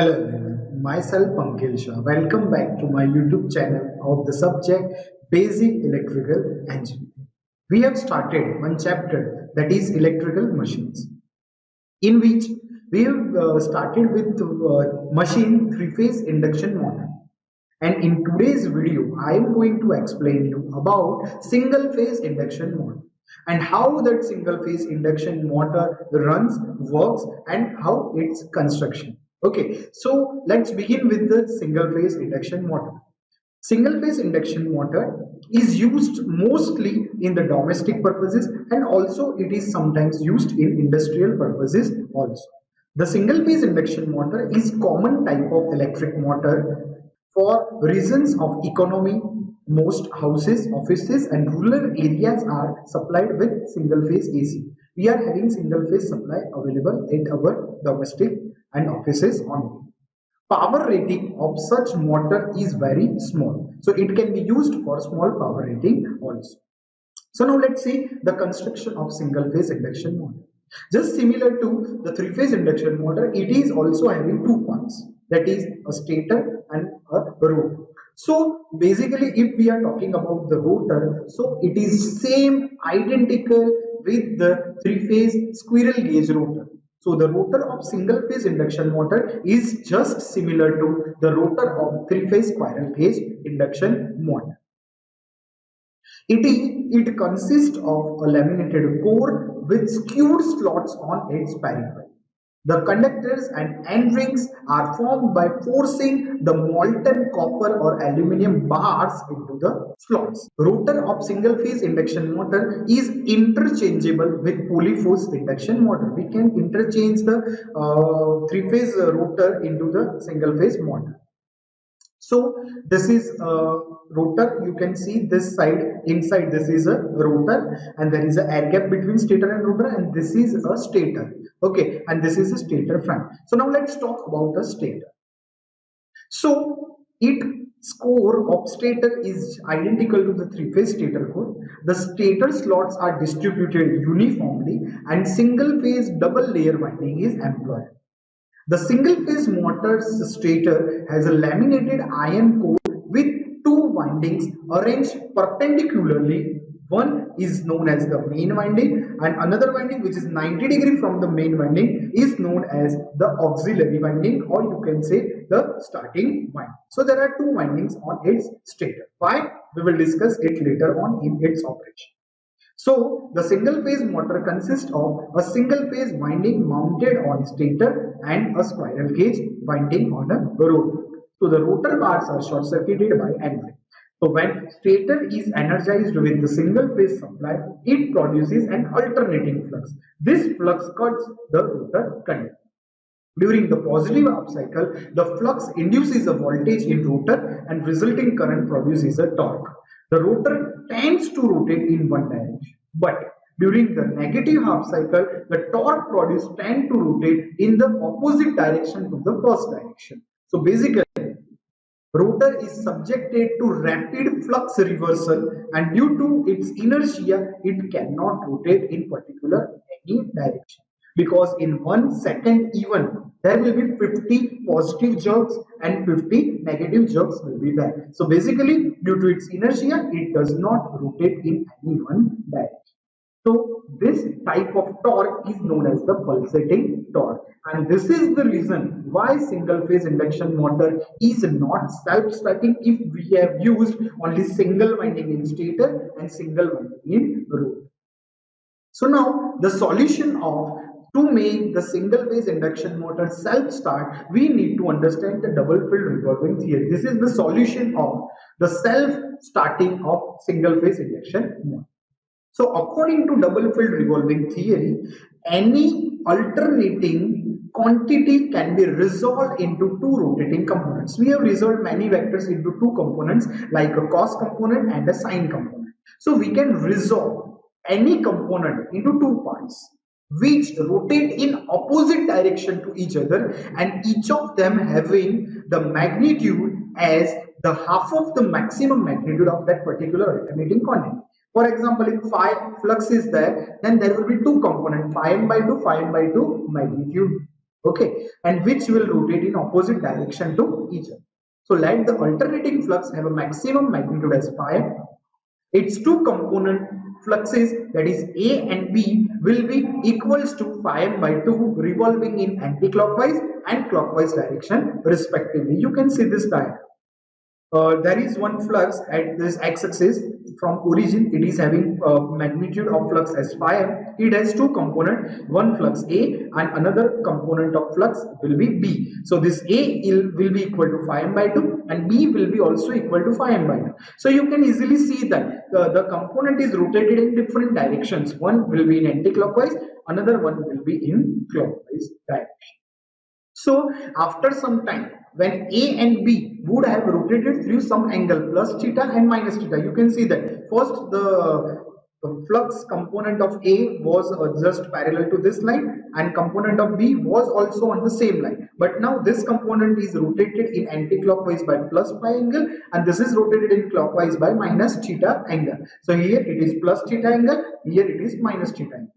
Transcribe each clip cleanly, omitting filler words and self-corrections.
Hello everyone, myself Pankil Shah. Welcome back to my YouTube channel of the subject Basic Electrical Engineering. We have started one chapter that is electrical machines, in which we have started with machine three-phase induction motor. And in today's video, I am going to explain you about single-phase induction motor and how that single-phase induction motor runs, works, and how its construction. Okay, so let's begin with the single-phase induction motor. Single phase induction motor is used mostly in the domestic purposes, and also it is sometimes used in industrial purposes also. The single phase induction motor is common type of electric motor for reasons of economy. Most houses, offices and rural areas are supplied with single phase AC. We are having single phase supply available at our domestic and offices only. Power rating of such motor is very small, so it can be used for small power rating also. So now let's see the construction of single phase induction motor. Just similar to the three phase induction motor, it is also having two parts, that is a stator and a rotor. So basically if we are talking about the rotor, so it is same identical with the three phase squirrel cage rotor. So the rotor of single phase induction motor is just similar to the rotor of three phase squirrel cage induction motor. It consists of a laminated core with skewed slots on its periphery. The conductors and end rings are formed by forcing the molten copper or aluminum bars into the slots. Rotor of single phase induction motor is interchangeable with polyphase induction motor. We can interchange the three phase rotor into the single phase motor. So this is a rotor. You can see this side, inside this is a rotor, and there is an air gap between stator and rotor, and this is a stator. Okay, and this is a stator front. So now let's talk about the stator. So its core of stator is identical to the three-phase stator core. The stator slots are distributed uniformly, and single-phase double layer winding is employed. The single-phase motor's stator has a laminated iron core with two windings arranged perpendicularly. One is known as the main winding, and another winding, which is 90 degrees from the main winding, is known as the auxiliary winding, or you can say the starting winding. So there are two windings on its stator. Why? We will discuss it later on in its operation. So the single phase motor consists of a single phase winding mounted on stator and a squirrel cage winding on a rotor. So the rotor bars are short circuited by end ring. So when stator is energized with the single phase supply, it produces an alternating flux. This flux cuts the rotor conductor. During the positive half cycle, the flux induces a voltage in rotor and resulting current produces a torque. The rotor tends to rotate in one direction, but during the negative half cycle, the torque produced tend to rotate in the opposite direction to the first direction. So basically, rotor is subjected to rapid flux reversal, and due to its inertia, it cannot rotate in particular any direction, because in 1 second even there will be 50 positive jerks and 50 negative jerks will be there. So basically due to its inertia, it does not rotate in any one direction. So this type of torque is known as the pulsating torque, and this is the reason why single phase induction motor is not self-starting if we have used only single winding in stator and single winding in rotor. So now the solution of to make the single phase induction motor self-start, we need to understand the double field revolving theory. This is the solution of the self-starting of single phase induction motor. So according to double field revolving theory, any alternating quantity can be resolved into two rotating components. We have resolved many vectors into two components, like a cos component and a sine component. So we can resolve any component into two parts which rotate in opposite direction to each other, and each of them having the magnitude as the half of the maximum magnitude of that particular alternating quantity. For example, if phi flux is there, then there will be two components, phi m by 2 magnitude. okay, and which will rotate in opposite direction to each other. So let the alternating flux have a maximum magnitude as phi. Its two component fluxes, that is A and B, will be equals to phi m by 2 revolving in anti-clockwise and clockwise direction respectively. You can see this diagram. There is one flux at this x-axis from origin. It is having magnitude of flux as phi m. It has two components, one flux A and another component of flux will be B. So this A will be equal to phi m by 2 and B will be also equal to phi m by 2. So you can easily see that the component is rotated in different directions. One will be in anti-clockwise, another one will be in clockwise direction. So after some time, when A and B would have rotated through some angle plus theta and minus theta, you can see that first the flux component of A was just parallel to this line and component of B was also on the same line. But now this component is rotated in anti-clockwise by plus pi angle and this is rotated in clockwise by minus theta angle. So here it is plus theta angle, here it is minus theta angle.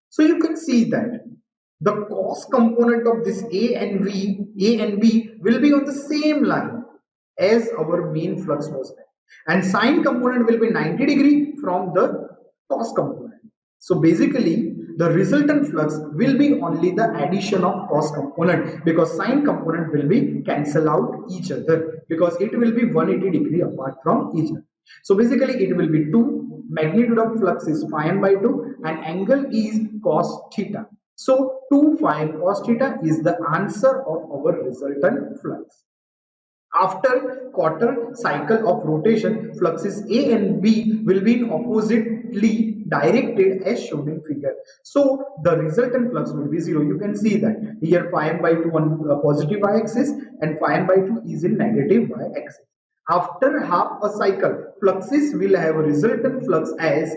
So you can see that the cos component of this A and B will be on the same line as our main flux was there. And sine component will be 90° from the cos component. So basically, the resultant flux will be only the addition of cos component because sine component will be cancel out each other because it will be 180° apart from each other. So basically, it will be 2, magnitude of flux is phi m by 2 and angle is cos theta. So 2 phi cos theta is the answer of our resultant flux. After quarter cycle of rotation, fluxes A and B will be in oppositely directed as shown in figure. So the resultant flux will be 0. You can see that here phi m by 2 on positive y-axis and phi m by 2 is in negative y-axis. After half a cycle, fluxes will have a resultant flux as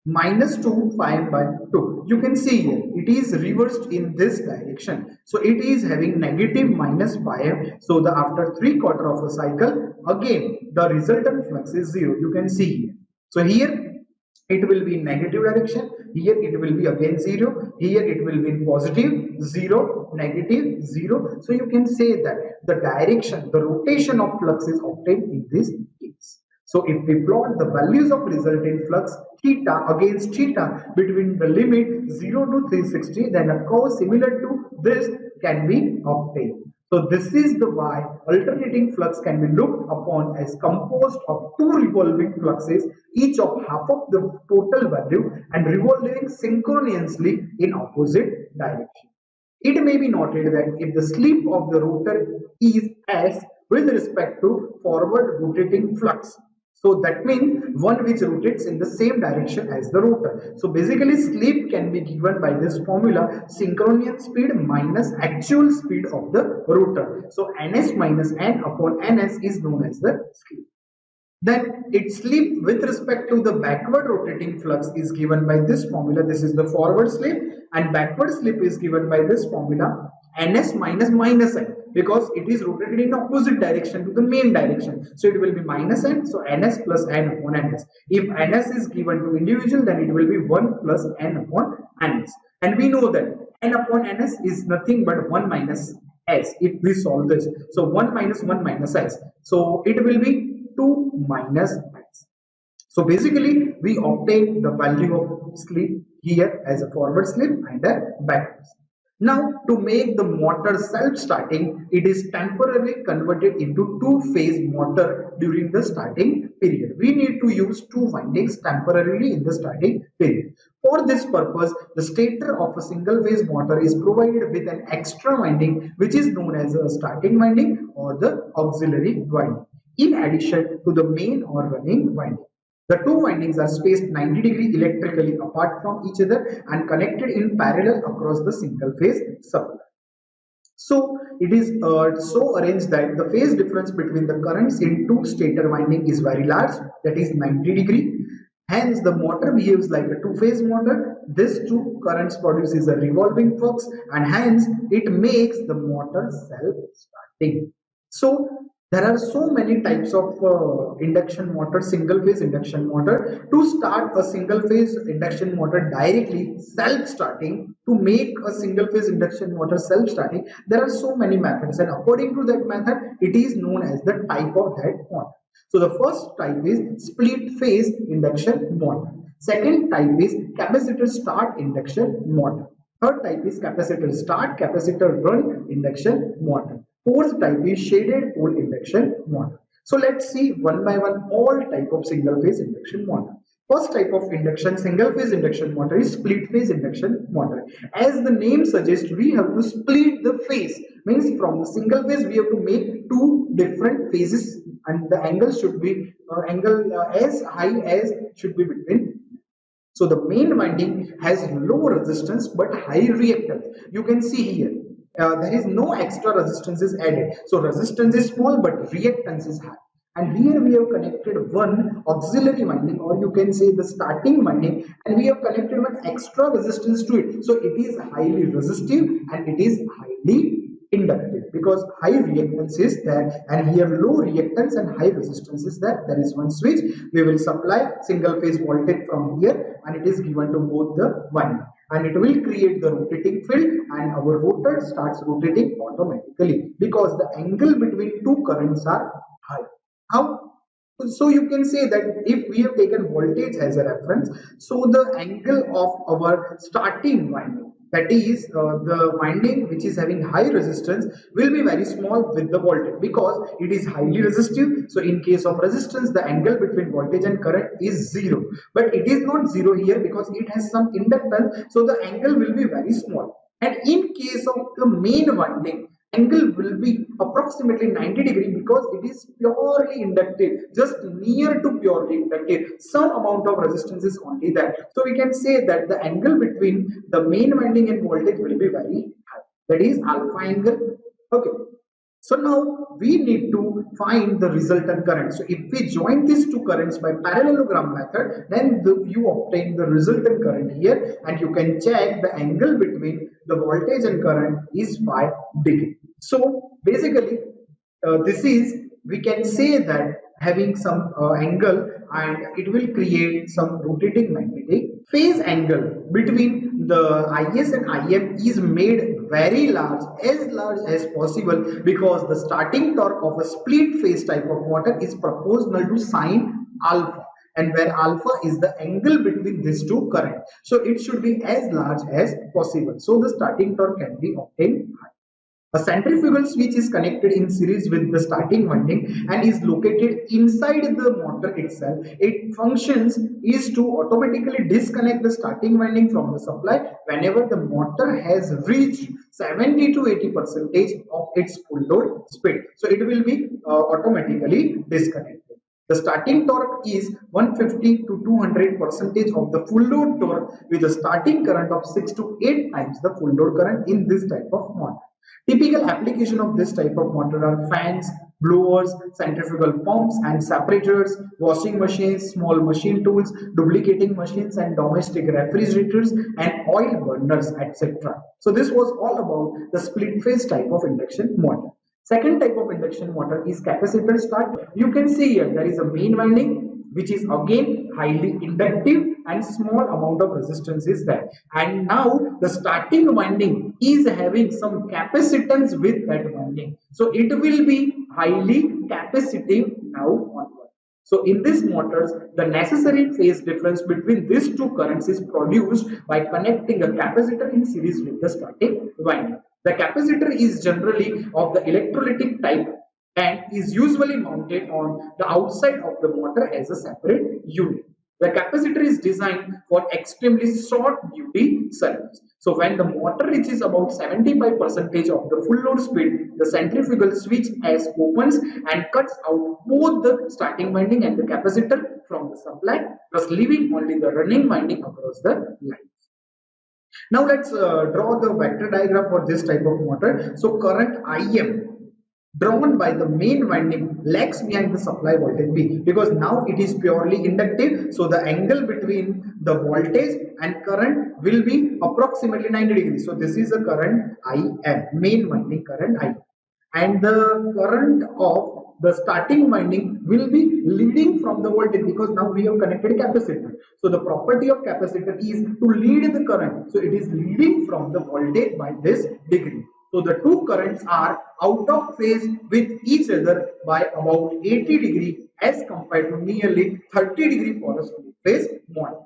minus 2 phi m by 2. You can see here it is reversed in this direction. So it is having negative minus phi m. So the after 3/4 of a cycle, again the resultant flux is 0. You can see here. So here it will be in negative direction, here it will be again 0, here it will be in positive 0, negative 0. So you can say that the direction, the rotation of flux is obtained in this case. So if we plot the values of resultant flux theta against theta between the limit 0 to 360, then a curve similar to this can be obtained. So this is the why alternating flux can be looked upon as composed of two revolving fluxes, each of half of the total value and revolving synchronously in opposite direction. It may be noted that if the slip of the rotor is S with respect to forward rotating flux, so that means one which rotates in the same direction as the rotor. So basically slip can be given by this formula, Synchronian speed minus actual speed of the rotor. So ns minus n upon ns is known as the slip. Then its slip with respect to the backward rotating flux is given by this formula. This is the forward slip, and backward slip is given by this formula, ns minus minus n, because it is rotated in opposite direction to the main direction. So it will be minus n, so ns plus n upon ns. If ns is given to individual, then it will be 1 plus n upon ns. And we know that n upon ns is nothing but 1 minus s if we solve this. So 1 minus 1 minus s. So it will be 2 minus s. So basically we obtain the value of slip here as a forward slip and a backward slip. Now to make the motor self-starting, it is temporarily converted into two-phase motor during the starting period. We need to use two windings temporarily in the starting period. For this purpose, the stator of a single-phase motor is provided with an extra winding which is known as a starting winding or the auxiliary winding, in addition to the main or running winding. The two windings are spaced 90° electrically apart from each other and connected in parallel across the single phase supply. So it is so arranged that the phase difference between the currents in two stator winding is very large, that is 90°. Hence the motor behaves like a two-phase motor. This two currents produces a revolving flux and hence it makes the motor self-starting. So There are so many types of induction motor, single phase induction motor. To start a single phase induction motor directly self starting, to make a single phase induction motor self starting, there are so many methods, and according to that method it is known as the type of that motor. So the first type is split phase induction motor. Second type is capacitor start induction motor. Third type is capacitor start, capacitor run induction motor. Fourth type is shaded pole induction motor. So let's see one by one all type of single phase induction motor. First type of induction single phase induction motor is split phase induction motor. As the name suggests, we have to split the phase. Means from the single phase we have to make two different phases, and the angle should be as high as should be between. So the main winding has low resistance but high reactance. You can see here there is no extra resistance is added. So resistance is small but reactance is high. And here we have connected one auxiliary winding, or you can say the starting winding, and we have connected one extra resistance to it. So it is highly resistive and it is highly inductive, because high reactance is there and here low reactance and high resistance is there. There is one switch. We will supply single phase voltage from here and it is given to both the winding, and it will create the rotating field and our rotor starts rotating automatically because the angle between two currents are high. How? So you can say that if we have taken voltage as a reference, so the angle of our starting winding, that is the winding which is having high resistance, will be very small with the voltage because it is highly resistive. So in case of resistance, the angle between voltage and current is zero, but it is not zero here because it has some inductance, so the angle will be very small. And in case of the main winding, angle will be approximately 90 degree because it is purely inductive, just near to purely inductive. Some amount of resistance is only there. So we can say that the angle between the main winding and voltage will be very high. That is alpha angle. Okay. So now we need to find the resultant current. So if we join these two currents by parallelogram method, then you obtain the resultant current here, and you can check the angle between the voltage and current is 5 degree. So basically this is, we can say that having some angle, and it will create some rotating magnetic phase angle between the IS and IM is made very large as possible, because the starting torque of a split phase type of motor is proportional to sine alpha, and where alpha is the angle between these two currents, so it should be as large as possible, so the starting torque can be obtained high. A centrifugal switch is connected in series with the starting winding and is located inside the motor itself. Its functions is to automatically disconnect the starting winding from the supply whenever the motor has reached 70 to 80% of its full load speed. So it will be automatically disconnected. The starting torque is 150 to 200% of the full load torque with a starting current of 6 to 8 times the full load current in this type of motor. Typical application of this type of motor are fans, blowers, centrifugal pumps and separators, washing machines, small machine tools, duplicating machines and domestic refrigerators and oil burners, etc. So this was all about the split phase type of induction motor. Second type of induction motor is capacitor start. You can see here there is a main winding which is again highly inductive and small amount of resistance is there, and now the starting winding is having some capacitance with that winding, so it will be highly capacitive now onward. So in these motors, the necessary phase difference between these two currents is produced by connecting a capacitor in series with the starting winding. The capacitor is generally of the electrolytic type and is usually mounted on the outside of the motor as a separate unit. The capacitor is designed for extremely short duty circuits. So when the motor reaches about 75% of the full load speed, the centrifugal switch S opens and cuts out both the starting winding and the capacitor from the supply, thus leaving only the running winding across the line. Now let's draw the vector diagram for this type of motor. So current IM drawn by the main winding lags behind the supply voltage B, because now it is purely inductive, so the angle between the voltage and current will be approximately 90 degrees. So this is the current IM, main winding current IM, and the current of the starting winding will be leading from the voltage, because now we have connected capacitor. So the property of capacitor is to lead the current. So it is leading from the voltage by this degree. So the two currents are out of phase with each other by about 80 degree as compared to nearly 30 degree for a split phase motor.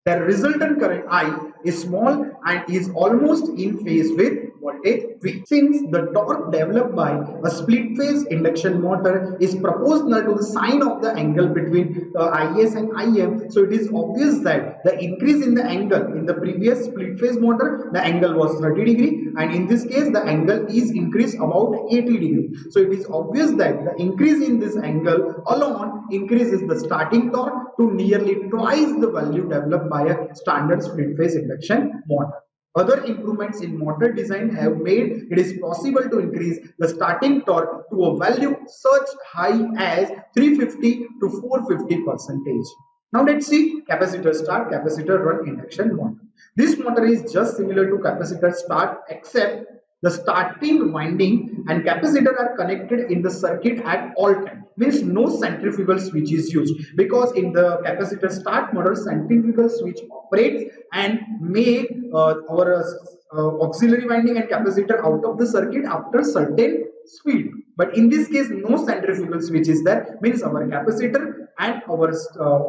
The resultant current I is small and is almost in phase with voltage V. Since the torque developed by a split phase induction motor is proportional to the sine of the angle between IS and IM, so it is obvious that the increase in the angle in the previous split phase motor, the angle was 30 degree, and in this case the angle is increased about 80 degree. So it is obvious that the increase in this angle alone increases the starting torque to nearly twice the value developed by a standard split phase induction motor. Other improvements in motor design have made it is possible to increase the starting torque to a value such high as 350 to 450 percentage. Now let's see capacitor start, capacitor run induction motor. This motor is just similar to capacitor start, except the starting winding and capacitor are connected in the circuit at all times. Means no centrifugal switch is used, because in the capacitor start motor centrifugal switch operates and make our auxiliary winding and capacitor out of the circuit after certain speed. But in this case no centrifugal switch is there, means our capacitor and our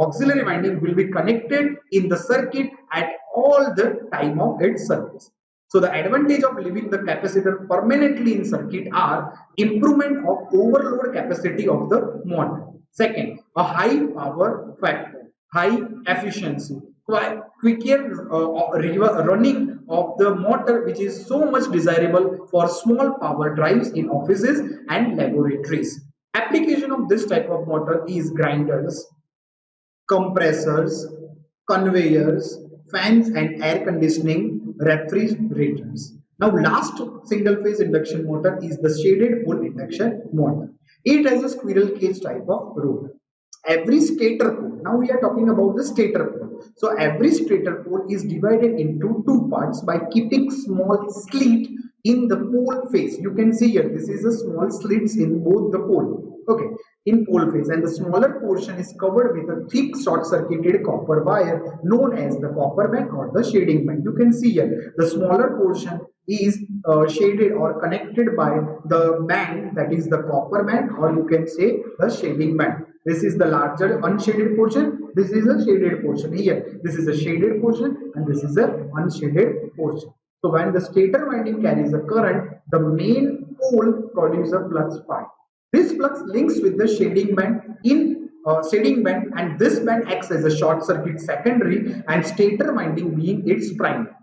auxiliary winding will be connected in the circuit at all the time of its service. So the advantage of leaving the capacitor permanently in circuit are improvement of overload capacity of the motor. Second, a high power factor, high efficiency, quicker running of the motor, which is so much desirable for small power drives in offices and laboratories. Application of this type of motor is grinders, compressors, conveyors, fans and air conditioning, refrigerators. Now last single phase induction motor is the shaded pole induction motor. It has a squirrel cage type of rotor. Every stator pole, now we are talking about the stator pole. So every stator pole is divided into two parts by keeping small slit in the pole face. You can see here, this is a small slits in both the pole. Okay, in pole face, and the smaller portion is covered with a thick short circuited copper wire known as the copper band or the shading band. You can see here the smaller portion is shaded or connected by the band, that is the copper band, or you can say the shading band. This is the larger unshaded portion, this is a shaded portion. Here this is a shaded portion and this is a unshaded portion. So when the stator winding carries a current, the main pole produces a flux phi. This flux links with the shading band and this band acts as a short circuit secondary and stator winding being its primary.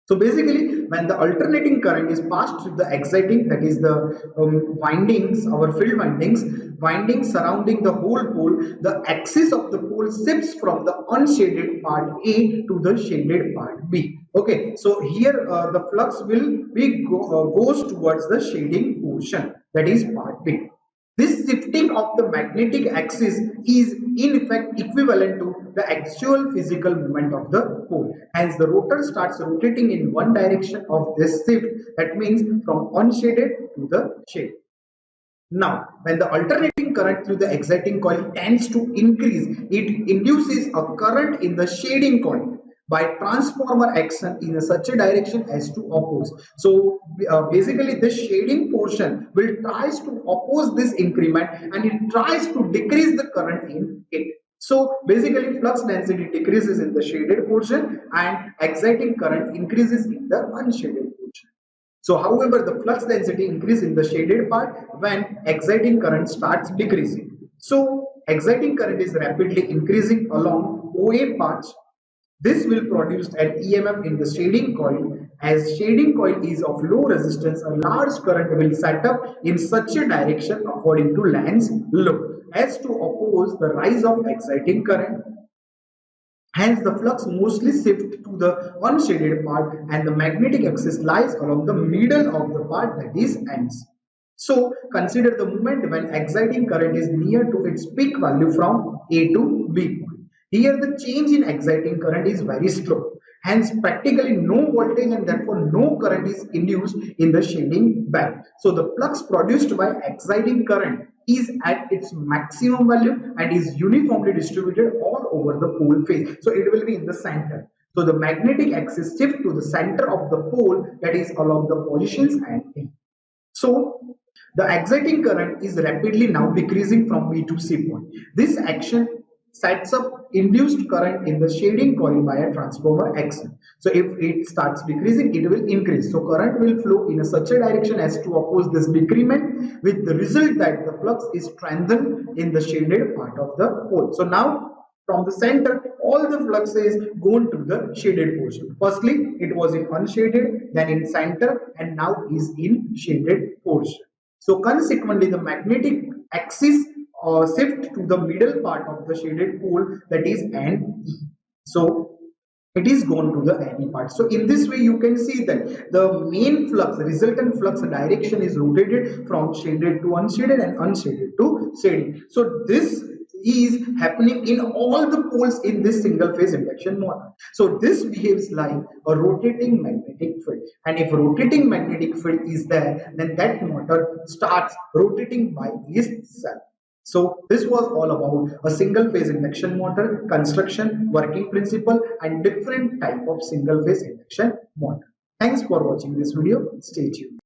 So basically, when the alternating current is passed through the exciting, that is the windings, our field windings surrounding the whole pole, the axis of the pole shifts from the unshaded part A to the shaded part B. Okay, so here the flux will be goes towards the shading portion, that is part B. This shifting of the magnetic axis is in effect equivalent to the actual physical movement of the pole. Hence, the rotor starts rotating in one direction of this shift. That means from unshaded to the shade. Now, when the alternating current through the exciting coil tends to increase, it induces a current in the shading coil by transformer action in such a direction as to oppose. So basically this shading portion will tries to oppose this increment and it tries to decrease the current in it. So basically flux density decreases in the shaded portion and exciting current increases in the unshaded portion. So however, the flux density increases in the shaded part when exciting current starts decreasing. So exciting current is rapidly increasing along OA parts. This will produce an EMF in the shading coil. As shading coil is of low resistance, a large current will set up in such a direction according to Land's law as to oppose the rise of exciting current. Hence, the flux mostly shifts to the unshaded part and the magnetic axis lies along the middle of the part, that is ends. So, consider the moment when exciting current is near to its peak value from A to B point. Here, the change in exciting current is very slow. Hence, practically no voltage and therefore no current is induced in the shading band. So the flux produced by exciting current is at its maximum value and is uniformly distributed all over the pole face. So it will be in the center. So the magnetic axis shift to the center of the pole, that is along the positions and A. So the exciting current is rapidly now decreasing from B to C point. This action sets up induced current in the shading coil by a transformer action. So if it starts decreasing, it will increase. So current will flow in such a direction as to oppose this decrement, with the result that the flux is strengthened in the shaded part of the pole. So now from the center, all the flux is gone to the shaded portion. Firstly, it was in unshaded, then in center, and now is in shaded portion. So consequently, the magnetic axis shift to the middle part of the shaded pole, that is N E. So it is gone to the any part. So in this way you can see that the main flux, resultant flux direction is rotated from shaded to unshaded and unshaded to shading. So this is happening in all the poles in this single phase induction motor. So this behaves like a rotating magnetic field, and if rotating magnetic field is there, then that motor starts rotating by itself. So this was all about a single phase induction motor construction, working principle, and different type of single phase induction motor. Thanks for watching this video. Stay tuned.